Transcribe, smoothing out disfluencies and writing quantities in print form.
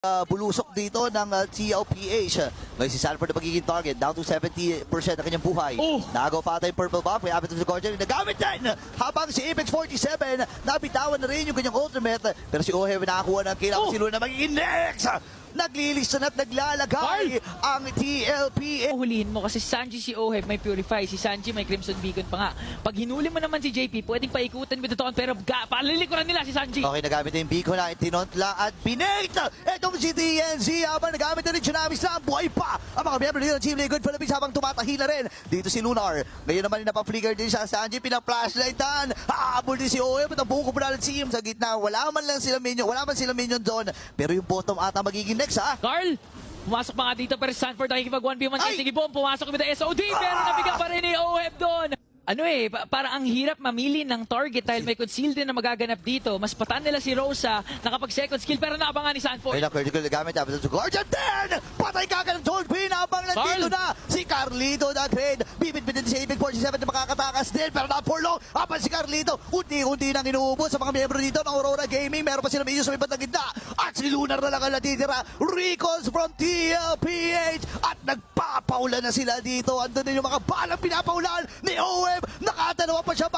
bulusok dito ng TLPH. Ngayon si Sanford na magiging target. Down to 70% ng kanyang buhay. Nagaw pa tayong purple buff. May apit sa Guardian. Nagamit din! Habang si Apex 47, nabitawan na rin yung kanyang ultimate. Pero si Ohev nakakuha ng kill. Si Luna na magiging next! Naglilisan at naglalagay ang TLPH. Hulihin mo kasi si Sanji, si Oheb may Purify, si Sanji may Crimson Beacon pa nga. Pag hinuli mo naman si JP, pwedeng paikutan mo ito pero palilikuran nila si Sanji. Okay, nagamit na yung beacon na itinontla at binate! Itong si TNZ habang nagamit na rin Tsunami sa buhay pa! Ang mga miyembro nila ng Team Liquid Philippines habang tumatahi na rin. Dito si Lunar. Ngayon naman napapflicker din siya sa Sanji, pinapflashlightan. Habol din si Oheb at ang buong kumulalan team sa gitna. Wala man sila minion doon. Pero yung bottom ata magiging next ha. Carl! Pumasok pa nga dito pero Sanford nakikipag 1v1 kay Sige Bomb. Pumasok with the SOD pero nabigang pa rin ni Oheb doon. Parang ang hirap mamili ng target dahil may conceal din na magaganap dito. Mas patan nila si Rosa, nakapag second skill pero naabangan ni Sanford. Ay na critical na gamit natin sa Guardian din! Patay kagad ng Gold Queen habang nandito na si Carlito na grade. Bibit-bitin si Apex 47 na makakatakas din pero not for long. Habang si Carlito, unti-unti nang inuubos sa mga miyembro dito ng Aurora Gaming. Meron pa sila medyo sa may bandang gitna. At si Lunar na lang ang natitira. Recalls from TLPH at nagpapaulan na sila dito. Andun din yung mga balang pinapaulan ni Owen. Nakatanawa pa siya